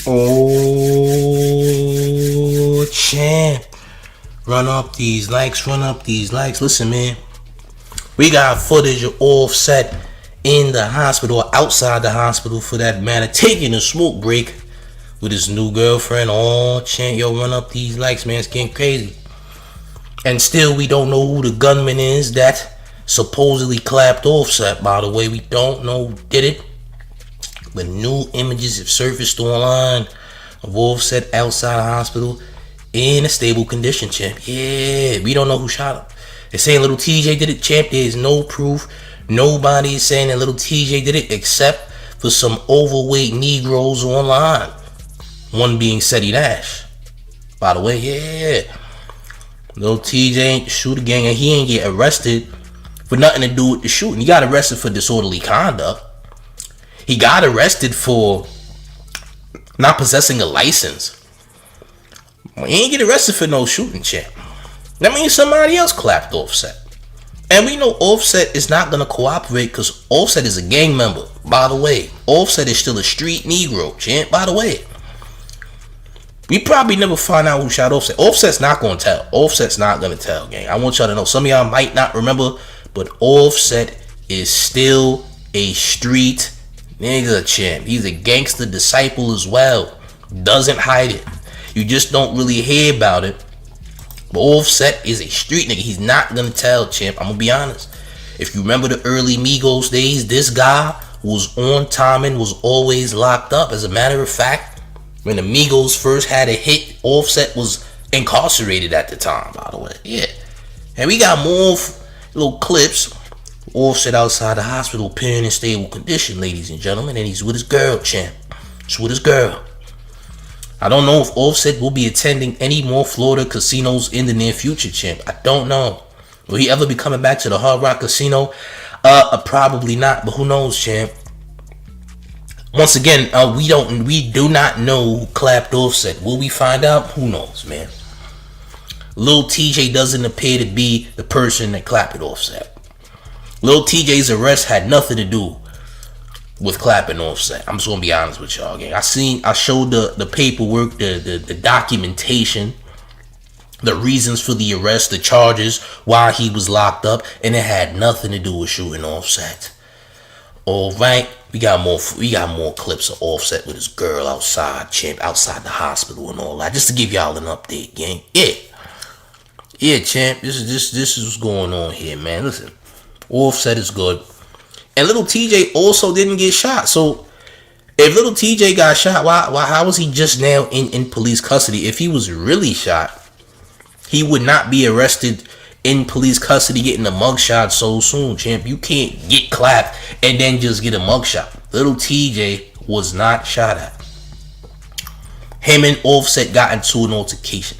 Oh, champ. Run up these likes, run up these likes. Listen, man. We got footage of Offset in the hospital, or outside the hospital for that matter, taking a smoke break with his new girlfriend. Oh, champ, yo, run up these likes, man. It's getting crazy. And still, we don't know who the gunman is that supposedly clapped Offset. By the way, we don't know who did it. But new images have surfaced online of Offset outside the hospital in a stable condition, champ. Yeah, we don't know who shot him. They're saying little TJ did it, champ. There's no proof. Nobody is saying that little TJ did it except for some overweight Negroes online. One being Seti Nash. By the way, yeah. Little TJ ain't the shooter gang, and he ain't get arrested for nothing to do with the shooting. He got arrested for disorderly conduct. He got arrested for not possessing a license. He ain't get arrested for no shooting, champ. That means somebody else clapped Offset. And we know Offset is not going to cooperate because Offset is a gang member. By the way, Offset is still a street Negro, champ. By the way, we probably never find out who shot Offset. Offset's not going to tell. Offset's not going to tell, gang. I want y'all to know. Some of y'all might not remember, but Offset is still a street nigga, champ. He's a gangster disciple as well. Doesn't hide it. You just don't really hear about it. But Offset is a street nigga. He's not gonna tell, champ. I'm gonna be honest. If you remember the early Migos days, this guy was on time and was always locked up. As a matter of fact, when the Migos first had a hit, Offset was incarcerated at the time, by the way. Yeah. And we got more little clips. Offset outside the hospital, appearing in stable condition, ladies and gentlemen, and he's with his girl, champ. He's with his girl. I don't know if Offset will be attending any more Florida casinos in the near future, champ. I don't know. Will he ever be coming back to the Hard Rock Casino? Probably not, but who knows, champ. Once again, we do not know who clapped Offset. Will we find out? Who knows, man. Lil TJ doesn't appear to be the person that clapped Offset. Lil TJ's arrest had nothing to do with clapping Offset. I'm just gonna be honest with y'all, gang. I showed the paperwork, the documentation, the reasons for the arrest, the charges, why he was locked up, and it had nothing to do with shooting Offset. All right, we got more clips of Offset with his girl outside, champ, outside the hospital and all that, just to give y'all an update, gang. Yeah, champ. This is what's going on here, man. Listen. Offset is good. And little TJ also didn't get shot. So if little TJ got shot, how was he just now in police custody? If he was really shot, he would not be arrested in police custody getting a mugshot so soon, champ. You can't get clapped and then just get a mugshot. Little TJ was not shot at. Him and Offset got into an altercation.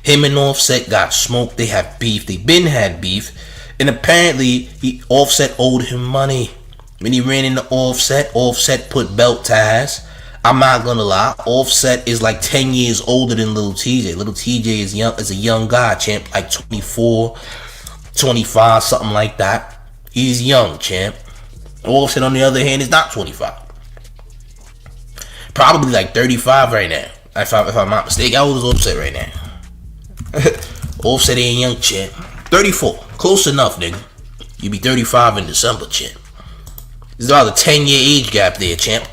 Him and Offset got smoked. They have beef. They been had beef. And apparently, Offset owed him money. When he ran into Offset put belt ties. I'm not gonna lie, Offset is like 10 years older than Lil TJ. Lil TJ is a young guy, champ, like 24, 25, something like that. He's young, champ. Offset, on the other hand, is not 25. Probably like 35 right now. If I'm not mistaken, how old is Offset right now? Offset ain't young, champ. 34. Close enough, nigga. You be 35 in December, champ. There's about a 10-year age gap there, champ.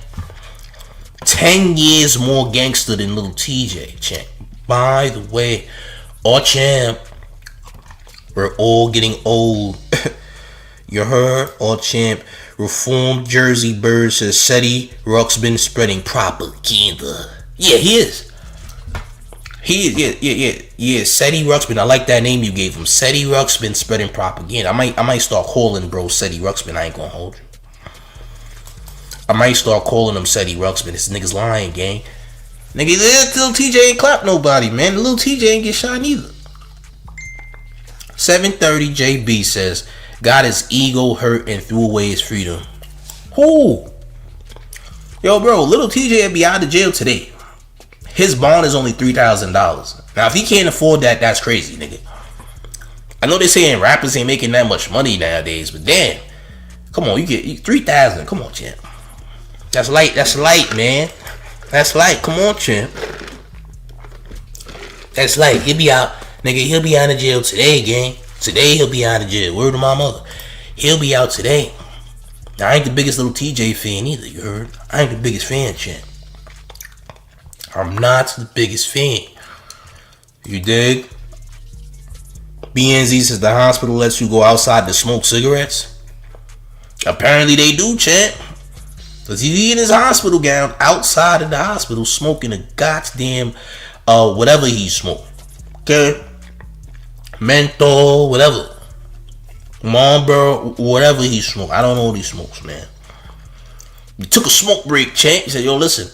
10 years more gangster than little TJ, champ. By the way, champ, we're all getting old. You heard? Champ, reformed Jersey Bird says Seti Ruxpin spreading propaganda. Yeah, he is. Yeah. Seti Ruxpin. I like that name you gave him. Seti Ruxpin spreading propaganda. I might start calling bro Seti Ruxpin. I ain't gonna hold you. I might start calling him Seti Ruxpin. This nigga's lying, gang. Nigga, little TJ ain't clap nobody, man. Little TJ ain't get shot neither. 730 JB says, got his ego hurt and threw away his freedom. Who? Yo, bro, little TJ will be out of jail today. His bond is only $3,000. Now, if he can't afford that, that's crazy, nigga. I know they're saying rappers ain't making that much money nowadays, but damn. Come on, you get $3,000. Come on, champ. That's light, man. That's light. Come on, champ. That's light. He'll be out. Nigga, he'll be out of jail today, gang. Today he'll be out of jail. Word to my mother. He'll be out today. Now, I ain't the biggest little TJ fan either, you heard? I ain't the biggest fan, champ. I'm not the biggest fan. You dig? BNZ says the hospital lets you go outside to smoke cigarettes. Apparently they do, champ. Because he's in his hospital gown outside of the hospital smoking a goddamn whatever he smoked. Okay? Menthol, whatever. Marlboro, whatever he smoked. I don't know what he smokes, man. He took a smoke break, champ. He said, yo, listen.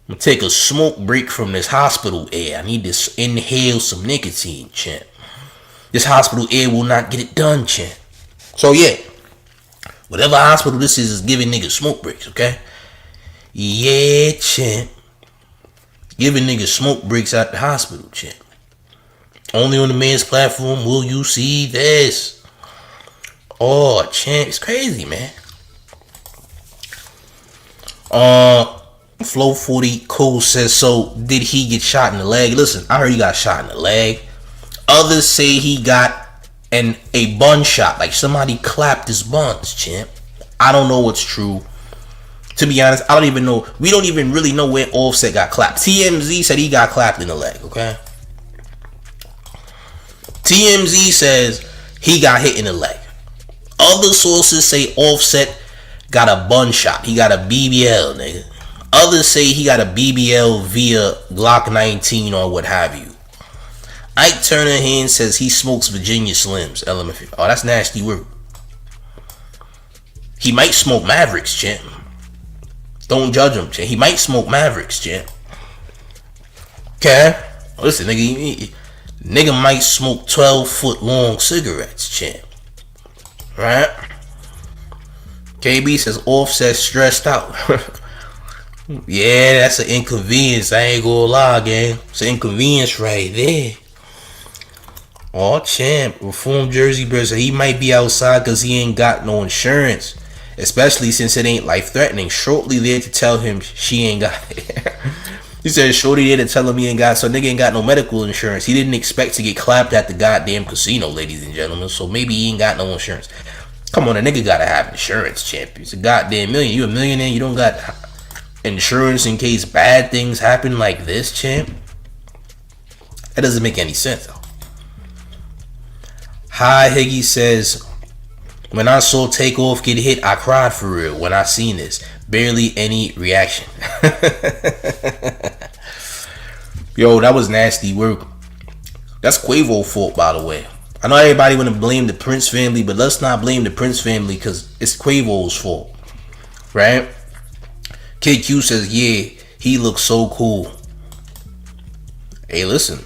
I'm going to take a smoke break from this hospital air. I need to inhale some nicotine, champ. This hospital air will not get it done, champ. So, yeah. Whatever hospital this is giving niggas smoke breaks, okay? Yeah, champ. Giving niggas smoke breaks at the hospital, champ. Only on the man's platform will you see this. Oh, champ. It's crazy, man. Flow 40 Cole says, so did he get shot in the leg? Listen, I heard he got shot in the leg. Others say he got a bun shot, like somebody clapped his buns, champ. I don't know what's true. To be honest, I don't even know. We don't even really know where Offset got clapped. TMZ said he got clapped in the leg, okay? TMZ says he got hit in the leg. Other sources say Offset got a bun shot. He got a BBL, nigga. Others say he got a BBL via Glock 19 or what have you. Ike Turner Hand says he smokes Virginia Slims. LMF. Oh, that's nasty work. He might smoke Mavericks, champ. Don't judge him, champ. He might smoke Mavericks, champ. Okay? Listen, nigga might smoke 12-foot long cigarettes, champ. Right? KB says Offset stressed out. Yeah, that's an inconvenience. I ain't gonna lie, gang. It's an inconvenience right there. Oh, champ. Reform Jersey Bird said he might be outside because he ain't got no insurance. Especially since it ain't life-threatening. Shortly there to tell him she ain't got it. He said shortly there to tell him he ain't got, so nigga ain't got no medical insurance. He didn't expect to get clapped at the goddamn casino, ladies and gentlemen. So maybe he ain't got no insurance. Come on, a nigga gotta have insurance, champ. It's a goddamn million. You a millionaire, you don't got insurance in case bad things happen like this, champ? That doesn't make any sense, though. Hi Higgy says, when I saw Takeoff get hit, I cried for real when I seen this. Barely any reaction. Yo, that was nasty work. That's Quavo's fault, by the way. I know everybody want to blame the Prince family, but let's not blame the Prince family because it's Quavo's fault. Right? KQ says, yeah, he looks so cool. Hey, listen.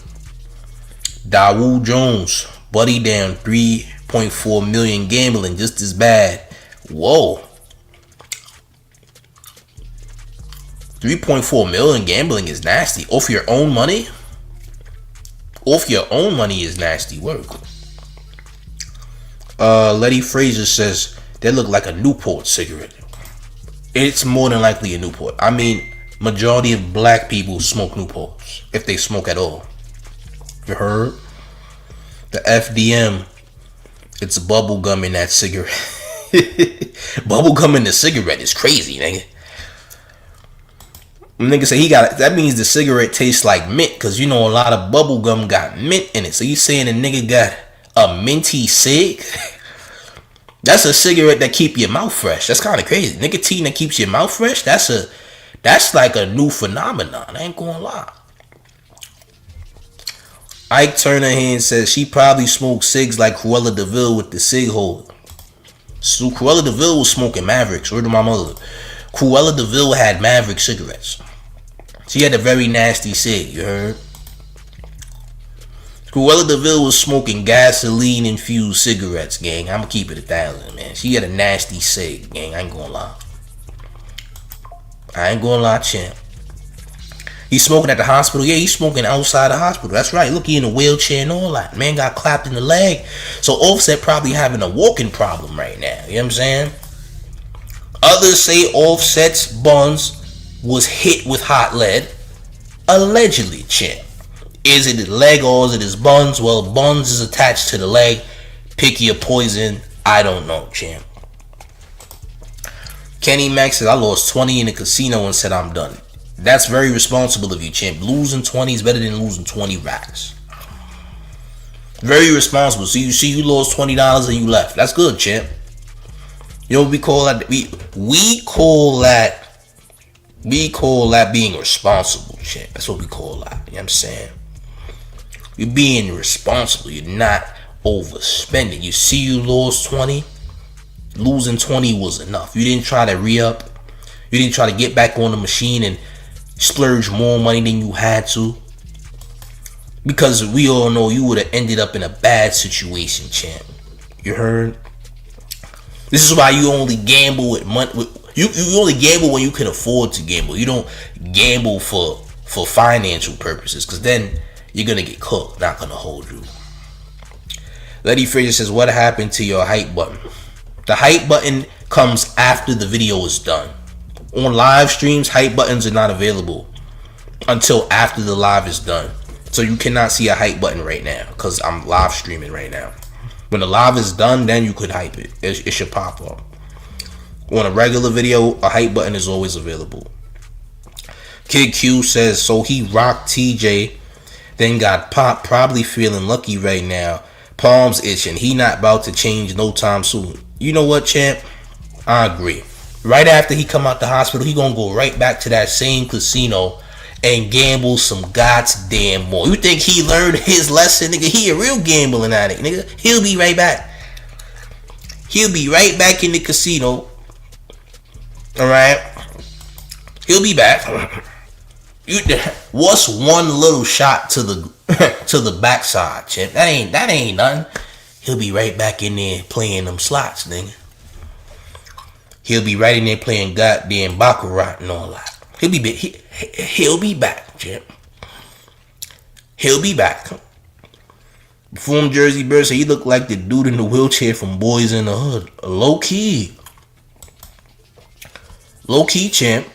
Dawood Jones, buddy down 3.4 million gambling, just as bad. Whoa. 3.4 million gambling is nasty. Off your own money? Off your own money is nasty work. Letty Fraser says, they look like a Newport cigarette. It's more than likely a Newport. I mean, majority of black people smoke Newports, if they smoke at all. You heard? The FDM, it's bubble gum in that cigarette. Bubble gum in the cigarette is crazy, nigga. Nigga say he got it. That means the cigarette tastes like mint, because you know a lot of bubble gum got mint in it. So you saying a nigga got a minty cig? That's a cigarette that keep your mouth fresh. That's kind of crazy. Nicotine that keeps your mouth fresh. That's like a new phenomenon. I ain't gonna lie. Ike Turner Hand says she probably smoked cigs like Cruella DeVille with the cig holder. So Cruella DeVille was smoking Mavericks. Word to my mother. Cruella DeVille had Maverick cigarettes. She had a very nasty cig, you heard? Cruella DeVille was smoking gasoline-infused cigarettes, gang. I'ma keep it 1,000, man. She had a nasty cig, gang. I ain't gonna lie, champ. He's smoking at the hospital. Yeah, he's smoking outside the hospital. That's right. Look, he in a wheelchair and all that. Man got clapped in the leg. So Offset probably having a walking problem right now. You know what I'm saying? Others say Offset's buns was hit with hot lead. Allegedly, champ. Is it his leg or is it his buns? Well, buns is attached to the leg. Pick your poison. I don't know, champ. Kenny Mack says, I lost 20 in the casino and said I'm done. That's very responsible of you, champ. Losing 20 is better than losing 20 racks. Very responsible. So you lost $20 and you left. That's good, champ. You know what we call that? We call that being responsible, champ. That's what we call that. You know what I'm saying? You're being responsible. You're not overspending. You see you lost 20. Losing 20 was enough. You didn't try to re-up. You didn't try to get back on the machine and splurge more money than you had to. Because we all know you would have ended up in a bad situation, champ. You heard? This is why you only gamble with money. You only gamble when you can afford to gamble. You don't gamble for financial purposes, because then you're going to get cooked. Not going to hold you. Letty Frazier says, what happened to your hype button? The hype button comes after the video is done. On live streams, hype buttons are not available until after the live is done. So you cannot see a hype button right now because I'm live streaming right now. When the live is done, then you could hype it. It should pop up. On a regular video, a hype button is always available. Kid Q says, so he rocked TJ, then got popped, probably feeling lucky right now. Palms itching. He not about to change no time soon. You know what, champ? I agree. Right after he come out the hospital, he gonna go right back to that same casino and gamble some goddamn more. You think he learned his lesson, nigga? He a real gambling addict, nigga. He'll be right back. He'll be right back in the casino. Alright? He'll be back. What's one little shot to the backside, champ? That ain't nothing. He'll be right back in there playing them slots, nigga. He'll be right in there playing goddamn baccarat and all that. He'll be back, champ. He'll be back. From Jersey Bird said he looked like the dude in the wheelchair from Boys in the Hood. Low key, champ.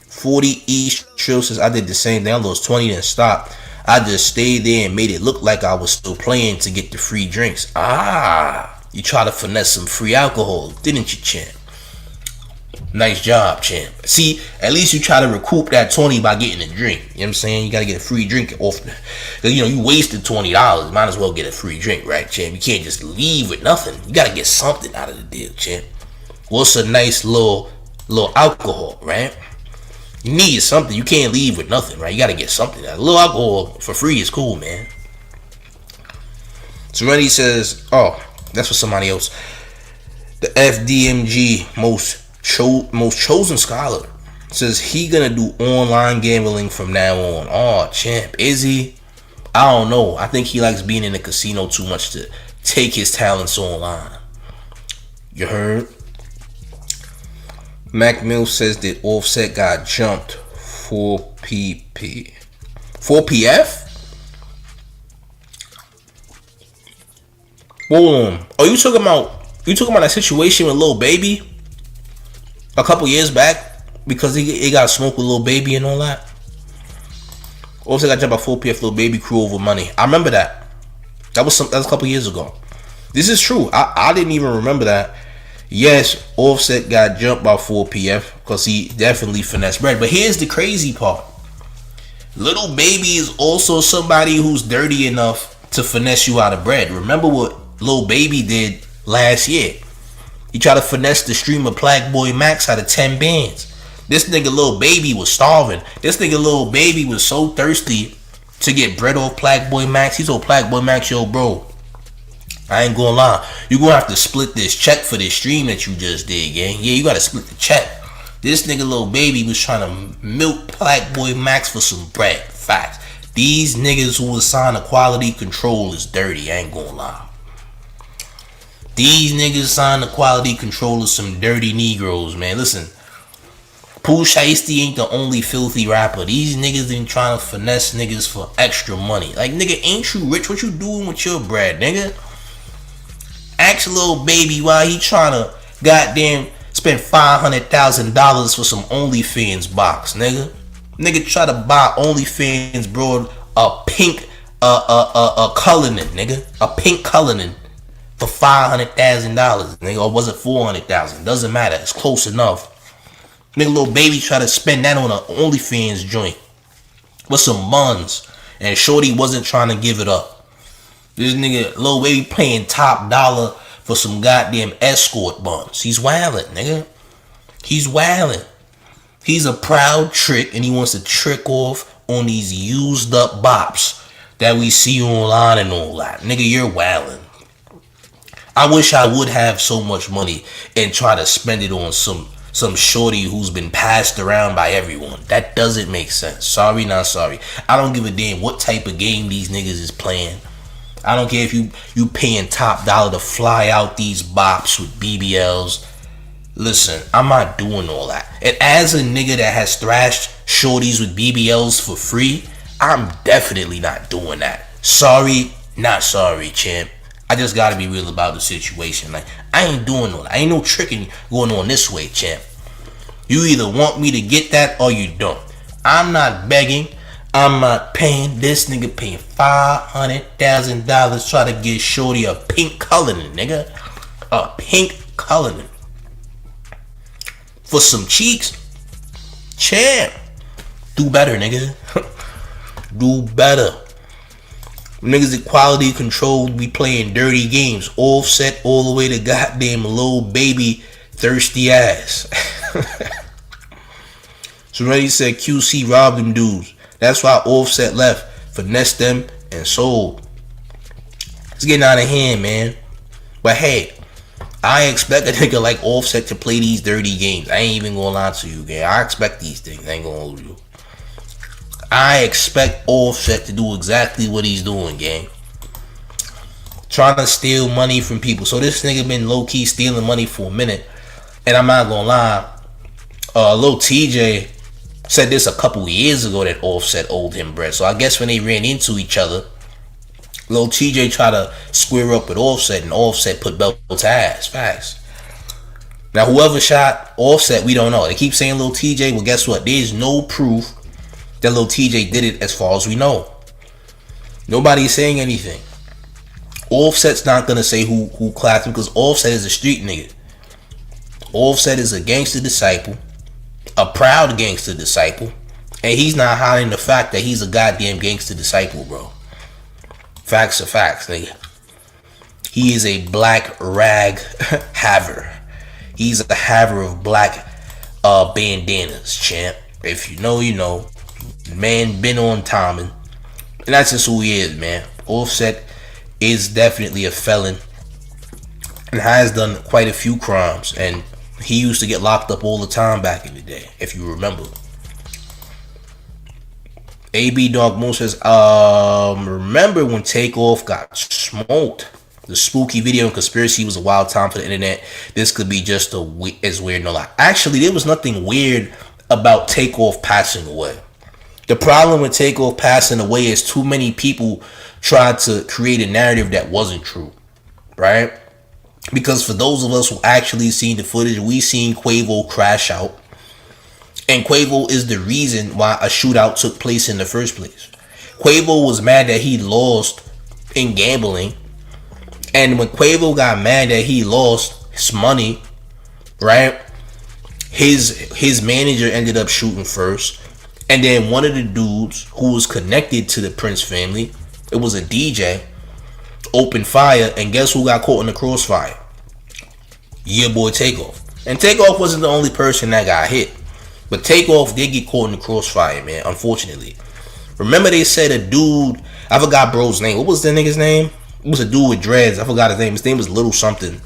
40 East Trill says I did the same thing. I lost 20 and stopped. I just stayed there and made it look like I was still playing to get the free drinks. You try to finesse some free alcohol, didn't you, champ? Nice job, champ. See, at least you try to recoup that 20 by getting a drink. You know what I'm saying? You got to get a free drink off. You wasted $20. Might as well get a free drink, right, champ? You can't just leave with nothing. You got to get something out of the deal, champ. What's a nice little alcohol, right? You need something. You can't leave with nothing, right? You got to get something. A little alcohol for free is cool, man. Serenity says, oh, that's for somebody else. The FDMG most chosen scholar says he gonna do online gambling from now on. Oh, champ, is he? I don't know. I think he likes being in the casino too much to take his talents online. You heard? Mac Mill says that Offset got jumped for PP. For PF? Hold on. Oh, you talking about that situation with Lil Baby a couple years back because he got smoked with Lil Baby and all that? Offset got jumped by 4PF Lil Baby crew over money. I remember that. That was a couple years ago. This is true. I didn't even remember that. Yes, Offset got jumped by 4PF because he definitely finessed bread. But here's the crazy part. Lil Baby is also somebody who's dirty enough to finesse you out of bread. Remember what Lil Baby did last year? He tried to finesse the stream of Plague Boy Max out of 10 bands. This nigga Lil Baby was starving. This nigga Lil Baby was so thirsty to get bread off Plague Boy Max. He told Plague Boy Max, yo, bro, I ain't gonna lie, you gonna have to split this check for this stream that you just did, gang. Yeah, you gotta split the check. This nigga Lil Baby was trying to milk Plague Boy Max for some bread. Facts. These niggas who was signed to quality control is dirty, I ain't gonna lie. These niggas signed to quality control is some dirty Negroes, man. Listen, Pooh Shiesty ain't the only filthy rapper. These niggas been trying to finesse niggas for extra money. Like, nigga, ain't you rich? What you doing with your bread, nigga? Ask Lil Baby why he trying to goddamn Spent $500,000 for some OnlyFans box, nigga. Nigga try to buy OnlyFans, bro, a pink Cullinan, nigga. A pink Cullinan for $500,000, nigga. Or was it $400,000? Doesn't matter. It's close enough. Nigga, little baby try to spend that on an OnlyFans joint with some buns, and shorty wasn't trying to give it up. This nigga, little baby, paying top dollar for some goddamn escort buns. He's wildin', nigga. He's wildin'. He's a proud trick, and he wants to trick off on these used up bops that we see online and all that. Nigga, you're wildin'. I wish I would have so much money and try to spend it on some shorty who's been passed around by everyone. That doesn't make sense. Sorry, not sorry. I don't give a damn what type of game these niggas is playing. I don't care if you paying top dollar to fly out these bops with BBLs. Listen, I'm not doing all that. And as a nigga that has thrashed shorties with BBLs for free, I'm definitely not doing that. Sorry, not sorry, champ. I just gotta be real about the situation. Like, I ain't doing all that. Ain't no tricking going on this way, champ. You either want me to get that or you don't. I'm not begging. I'm not paying. This nigga paying $500,000 try to get shorty a pink Cullinan, nigga. A pink Cullinan. For some cheeks. Champ. Do better, nigga. Do better. Niggas equality control be playing dirty games. Offset all the way to goddamn little baby thirsty ass. So Reddy said QC robbed them dudes. That's why Offset left, finessed them, and sold. It's getting out of hand, man. But hey, I expect a nigga like Offset to play these dirty games. I ain't even gonna lie to you, gang. I expect these things. I ain't gonna hold you. I expect Offset to do exactly what he's doing, gang. Trying to steal money from people. So this nigga been low-key stealing money for a minute. And I'm not gonna lie. Lil TJ said this a couple years ago that Offset owed him bread. So I guess when they ran into each other, Lil TJ tried to square up with Offset, and Offset put belt to ass. Facts. Now whoever shot Offset, we don't know. They keep saying Lil TJ. Well, guess what? There's no proof that Lil TJ did it as far as we know. Nobody's saying anything. Offset's not gonna say who clapped him, because Offset is a street nigga. Offset is a gangster disciple, a proud gangster disciple, and he's not hiding the fact that he's a goddamn gangster disciple, bro. Facts are facts, nigga. He is a black rag haver. He's a haver of black bandanas, champ. If you know, you know. Man been on timing. And that's just who he is, man. Offset is definitely a felon and has done quite a few crimes. And he used to get locked up all the time back in the day, if you remember. AB Dog Moon says, remember when Takeoff got smoked? The spooky video and conspiracy was a wild time for the internet. This could be just as weird, no lie. Actually, there was nothing weird about Takeoff passing away. The problem with Takeoff passing away is too many people tried to create a narrative that wasn't true, right? Because for those of us who actually seen the footage, we seen Quavo crash out. And Quavo is the reason why a shootout took place in the first place. Quavo was mad that he lost in gambling. And when Quavo got mad that he lost his money, right? His manager ended up shooting first. And then one of the dudes who was connected to the Prince family, it was a DJ, opened fire, and guess who got caught in the crossfire? Your boy Takeoff. And Takeoff wasn't the only person that got hit, but Takeoff did get caught in the crossfire, man, unfortunately. Remember they said a dude, I forgot bro's name. What was the nigga's name? It was a dude with dreads. I forgot his name. His name was Little something.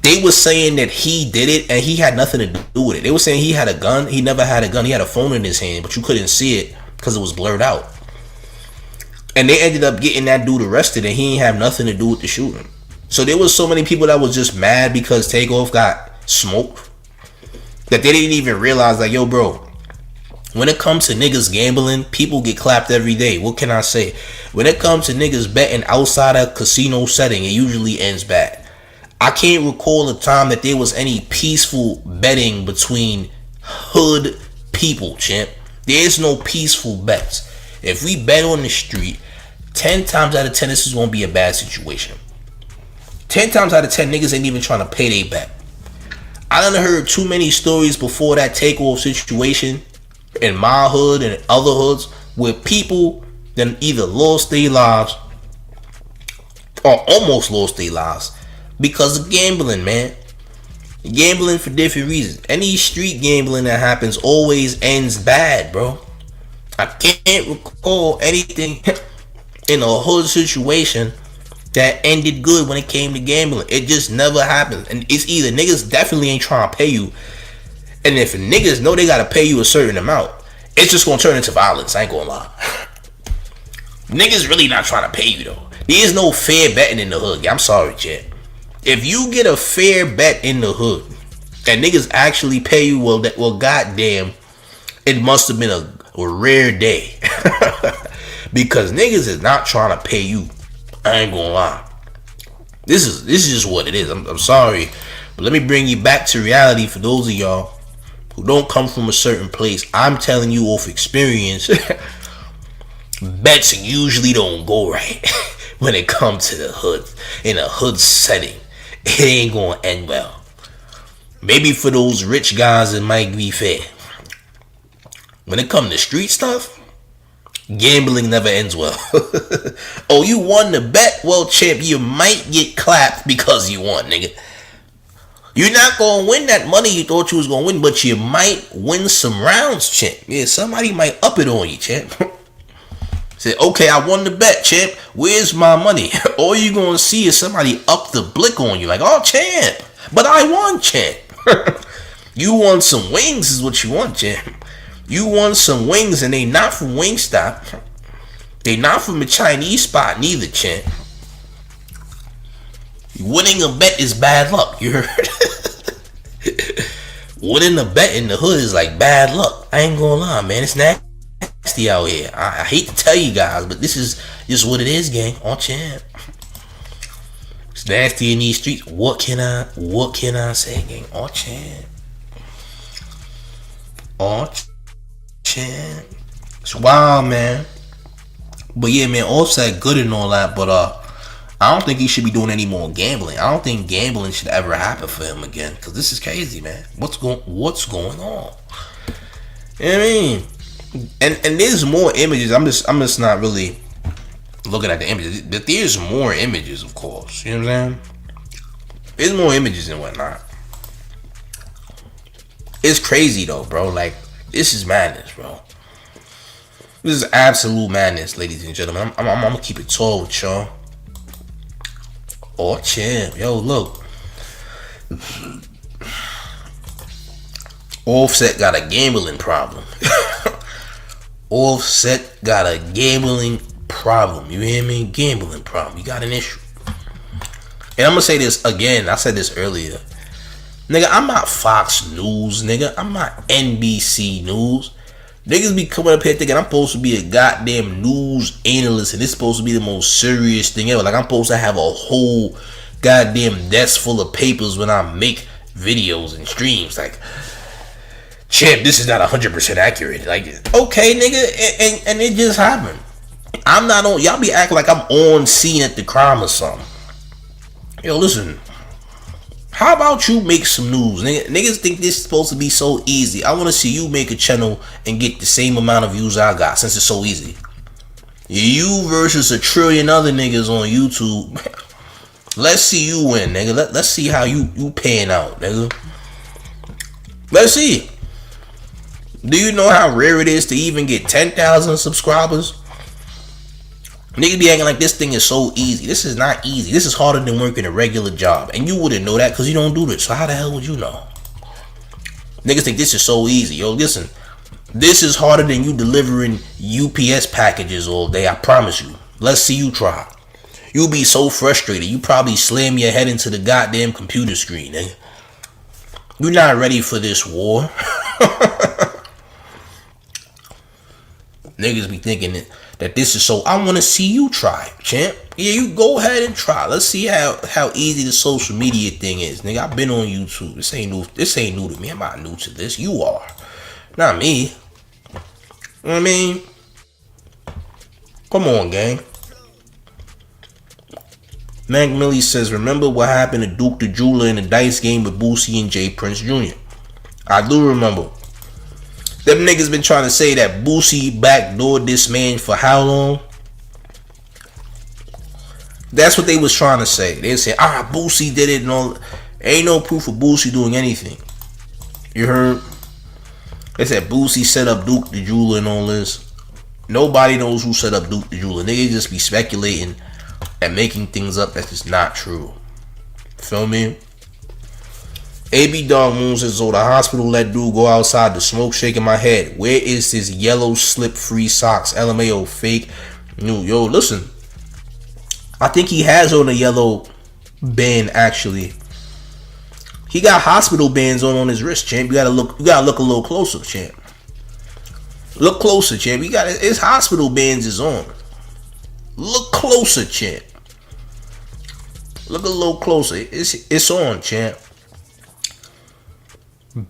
They were saying that he did it and he had nothing to do with it. They were saying he had a gun. He never had a gun. He had a phone in his hand, but you couldn't see it because it was blurred out. And they ended up getting that dude arrested, and he ain't have nothing to do with the shooting. So there was so many people that was just mad because Takeoff got smoked that they didn't even realize, like, yo, bro, when it comes to niggas gambling, people get clapped every day. What can I say? When it comes to niggas betting outside a casino setting, it usually ends bad. I can't recall a time that there was any peaceful betting between hood people, champ. There's no peaceful bets. If we bet on the street, 10 times out of 10, this is going to be a bad situation. 10 times out of 10, niggas ain't even trying to pay they bet. I done heard too many stories before that takeoff situation in my hood and other hoods where people then either lost their lives or almost lost their lives because of gambling, man. Gambling for different reasons. Any street gambling that happens always ends bad, bro. I can't recall anything in a hood situation that ended good when it came to gambling. It just never happens. And it's either niggas definitely ain't trying to pay you, and if niggas know they gotta pay you a certain amount, it's just gonna turn into violence. I ain't gonna lie. Niggas really not trying to pay you though. There's no fair betting in the hood. I'm sorry, Chad. If you get a fair bet in the hood and niggas actually pay you, well goddamn, it must have been a rare day. Because niggas is not trying to pay you. I ain't gonna lie. This is just what it is. I'm sorry, but let me bring you back to reality for those of y'all who don't come from a certain place. I'm telling you off experience. Bets usually don't go right when it comes to the hood. In a hood setting, it ain't gonna end well. Maybe for those rich guys it might be fair. When it comes to street stuff, gambling never ends well. Oh, you won the bet? Well, champ, you might get clapped because you won, nigga. You're not gonna win that money you thought you was gonna win, but you might win some rounds, champ. Yeah, somebody might up it on you, champ. Say, okay, I won the bet, champ. Where's my money? All you gonna see is somebody up the blick on you, like, oh, champ, but I won, champ. You won some wings is what you want, champ. You won some wings, and they not from Wingstop. They not from a Chinese spot neither, champ. Winning a bet is bad luck, you heard? Winning a bet in the hood is like bad luck. I ain't gonna lie, man. It's nasty out here. I hate to tell you guys, but this is just what it is, gang. Oh, champ. It's nasty in these streets. What can I say, gang? Oh, champ. Oh, champ. It's wild, man. But yeah, man, Offset good and all that, but I don't think he should be doing any more gambling. I don't think gambling should ever happen for him again, because this is crazy, man. What's going on? You know what I mean? And there's more images. I'm just not really looking at the images. But there's more images, of course. You know what I'm saying? There's more images and whatnot. It's crazy though, bro. Like, this is madness, bro. This is absolute madness, ladies and gentlemen. I'm gonna keep it tall with y'all. Oh, champ. Yo, look. Offset got a gambling problem. Offset got a gambling problem. You hear me? Gambling problem. You got an issue. And I'm gonna say this again. I said this earlier. Nigga, I'm not Fox News, nigga. I'm not NBC News. Niggas be coming up here thinking I'm supposed to be a goddamn news analyst and it's supposed to be the most serious thing ever. Like, I'm supposed to have a whole goddamn desk full of papers when I make videos and streams. Like, champ, this is not 100% accurate. Like, okay, nigga, and it just happened. I'm not on. Y'all be acting like I'm on scene at the crime or something. Yo, listen. How about you make some news? Niggas think this is supposed to be so easy. I want to see you make a channel and get the same amount of views I got, since it's so easy. You versus a trillion other niggas on YouTube. Let's see you win, nigga. Let's see how you paying out, nigga. Let's see. Do you know how rare it is to even get 10,000 subscribers? Niggas be acting like this thing is so easy. This is not easy. This is harder than working a regular job. And you wouldn't know that because you don't do this. So how the hell would you know? Niggas think this is so easy. Yo, listen. This is harder than you delivering UPS packages all day. I promise you. Let's see you try. You'll be so frustrated. You probably slam your head into the goddamn computer screen, nigga. You're not ready for this war. Niggas be thinking that this is so. I want to see you try, champ. Yeah, you go ahead and try. Let's see how easy the social media thing is, nigga. I've been on YouTube. This ain't new. This ain't new to me. I'm not new to this. You are, not me. You know what I mean? Come on, gang. Mac Millie says, remember what happened to Duke the Jeweler in the dice game with Boosie and J Prince Jr.? I do remember. Them niggas been trying to say that Boosie backdoored this man for how long? That's what they was trying to say. They said, Boosie did it and all. Ain't no proof of Boosie doing anything. You heard? They said Boosie set up Duke the Jeweler and all this. Nobody knows who set up Duke the Jeweler. Niggas just be speculating and making things up that's just not true. Feel me? AB Dog Moon says, so the hospital let dude go outside, the smoke shaking my head. Where is his yellow slip-free socks? LMAO fake. Yo, listen. I think he has on a yellow band, actually. He got hospital bands on his wrist, champ. You gotta look a little closer, champ. Look closer, champ. His hospital bands is on. Look closer, champ. Look a little closer. It's on, champ.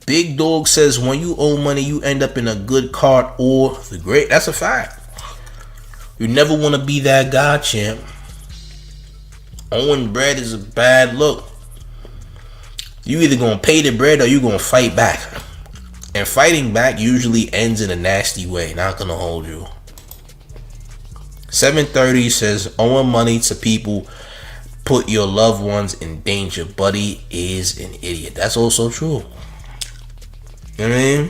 Big Dog says when you owe money, you end up in a good cart or the great. That's a fact. You never want to be that guy, champ. Owing bread is a bad look. You either gonna pay the bread or you gonna fight back. And fighting back usually ends in a nasty way. Not gonna hold you. 730 says owing money to people put your loved ones in danger. Buddy is an idiot. That's also true. You know what I mean?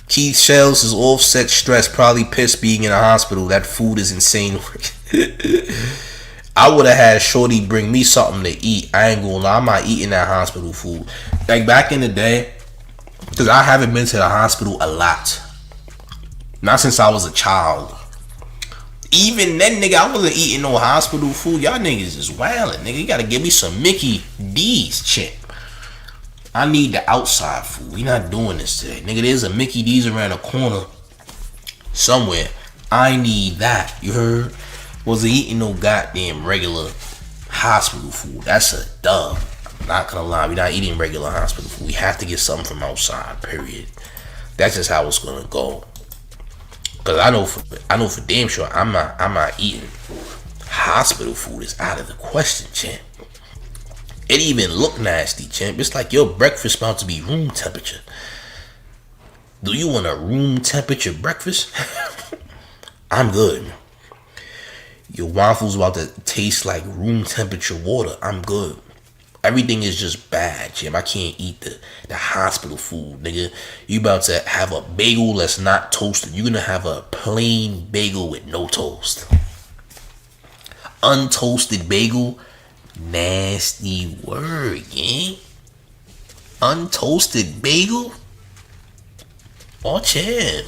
Keith Shells says Offset stress, probably pissed being in a hospital. That food is insane. I would have had Shorty bring me something to eat. I ain't gonna lie, I'm not eating that hospital food. Like back in the day, because I haven't been to the hospital a lot. Not since I was a child. Even then, nigga, I wasn't eating no hospital food. Y'all niggas is wildin', nigga. You gotta give me some Mickey D's, chick. I need the outside food. We not doing this today. Nigga, there's a Mickey D's around the corner somewhere. I need that. You heard? Wasn't eating no goddamn regular hospital food. That's a dub. Not gonna lie, we not eating regular hospital food. We have to get something from outside, period. That's just how it's gonna go. Cause I know for damn sure I'm not eating hospital food. Is out of the question, champ. It even look nasty, champ. It's like your breakfast about to be room temperature. Do you want a room temperature breakfast? I'm good. Your waffles about to taste like room temperature water. I'm good. Everything is just bad, Jim. I can't eat the hospital food, nigga. You about to have a bagel that's not toasted. You're gonna have a plain bagel with no toast. Untoasted bagel, nasty word, gang. Untoasted bagel? Oh, champ.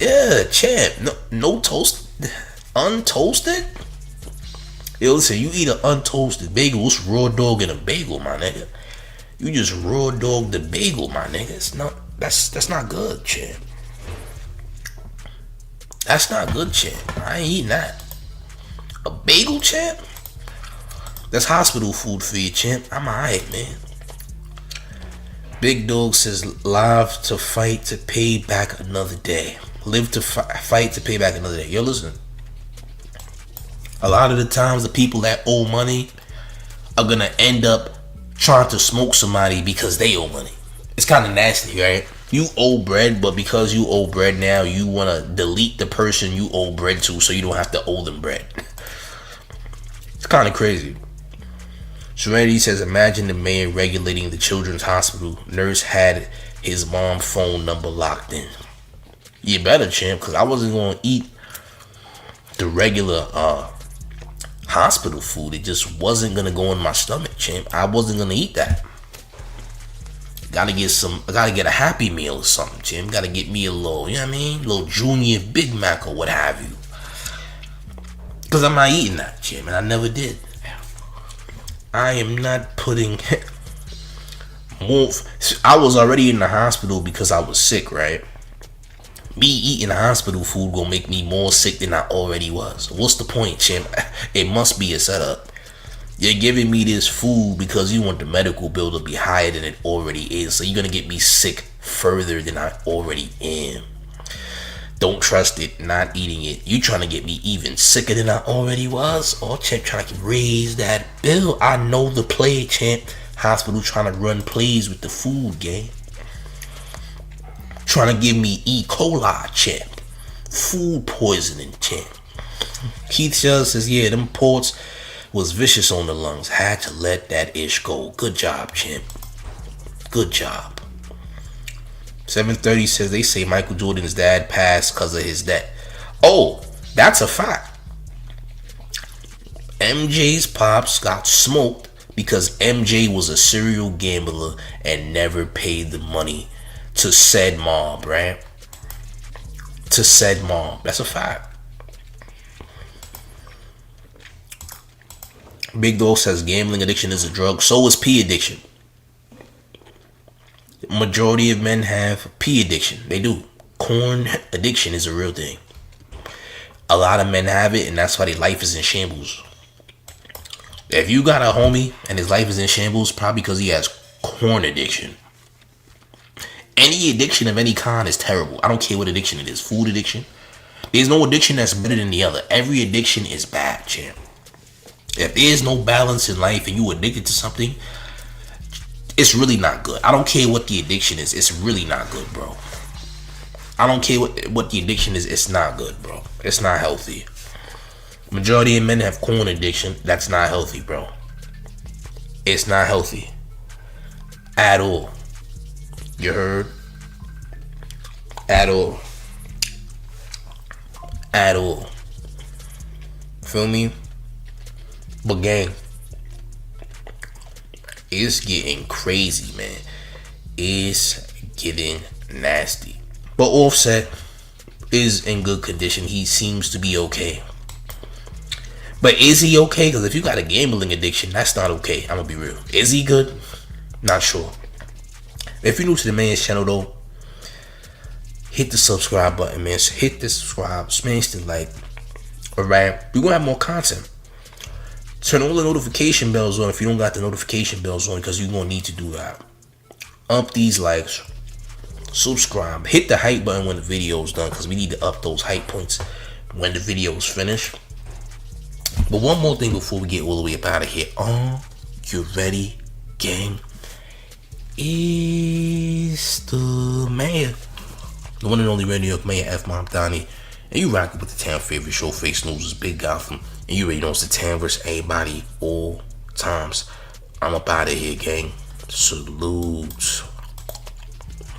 Yeah, champ. No toast. Untoasted? Yo, listen, you eat an untoasted bagel, it's raw dog in a bagel, my nigga. You just raw dog the bagel, my nigga. It's not, that's not good, champ. That's not good, champ. I ain't eating that. A bagel, champ? That's hospital food for you, champ. I'm alright, man. Big Dog says, live to fight to pay back another day. Live to fight to pay back another day. Yo, listen. A lot of the times, the people that owe money are gonna end up trying to smoke somebody because they owe money. It's kind of nasty, right? You owe bread, but because you owe bread now, you wanna delete the person you owe bread to so you don't have to owe them bread. It's kind of crazy. Serenity says, imagine the mayor regulating the children's hospital. Nurse had his mom's phone number locked in. You better, champ, because I wasn't gonna eat the regular hospital food. It just wasn't gonna go in my stomach, champ. I wasn't gonna eat that. Gotta get a Happy Meal or something, champ. Gotta get me a little, you know what I mean? Little Junior Big Mac or what have you. Cause I'm not eating that, champ, and I never did. I am not putting I was already in the hospital because I was sick, right? Me eating hospital food gonna make me more sick than I already was. What's the point, champ? It must be a setup. You're giving me this food because you want the medical bill to be higher than it already is. So you're gonna get me sick further than I already am. Don't trust it, not eating it. You trying to get me even sicker than I already was? Oh, champ, trying to raise that bill. I know the play, champ. Hospital trying to run plays with the food, gang. Trying to give me E. coli, champ. Food poisoning, champ. Keith Shell says, yeah, them ports was vicious on the lungs. Had to let that ish go. Good job, champ. Good job. 730 says, they say Michael Jordan's dad passed because of his debt. Oh, that's a fact. MJ's pops got smoked because MJ was a serial gambler and never paid the money to said mob, right? To said mob. That's a fact. Big Dog says gambling addiction is a drug. So is pee addiction. Majority of men have pee addiction. They do. Corn addiction is a real thing. A lot of men have it, and that's why their life is in shambles. If you got a homie and his life is in shambles, probably because he has corn addiction. Any addiction of any kind is terrible. I don't care what addiction it is. Food addiction. There's no addiction that's better than the other. Every addiction is bad, champ. If there's no balance in life and you addicted to something, it's really not good. I don't care what the addiction is. It's really not good, bro. I don't care what the addiction is. It's not good, bro. It's not healthy. Majority of men have corn addiction. That's not healthy, bro. It's not healthy. At all. You heard? At all. At all. Feel me? But gang, it's getting crazy, man. It's getting nasty. But Offset is in good condition. He seems to be okay. But is he okay? Because if you got a gambling addiction, that's not okay. I'm going to be real. Is he good? Not sure. If you're new to the man's channel, though, hit the subscribe button, man. So hit the subscribe. Smash the like. Alright? We're going to have more content. Turn all the notification bells on if you don't got the notification bells on, because you're going to need to do that. Up these likes. Subscribe. Hit the hype button when the video is done, because we need to up those hype points when the video is finished. But one more thing before we get all the way up out of here. Are you ready, gang? It's the mayor. The one and only New York Mayor F. Mom Donnie. And you rockin' with the town favorite Showface News' Big Gotham. And you already know it's the town versus everybody all times. I'm up out of here, gang. Salute.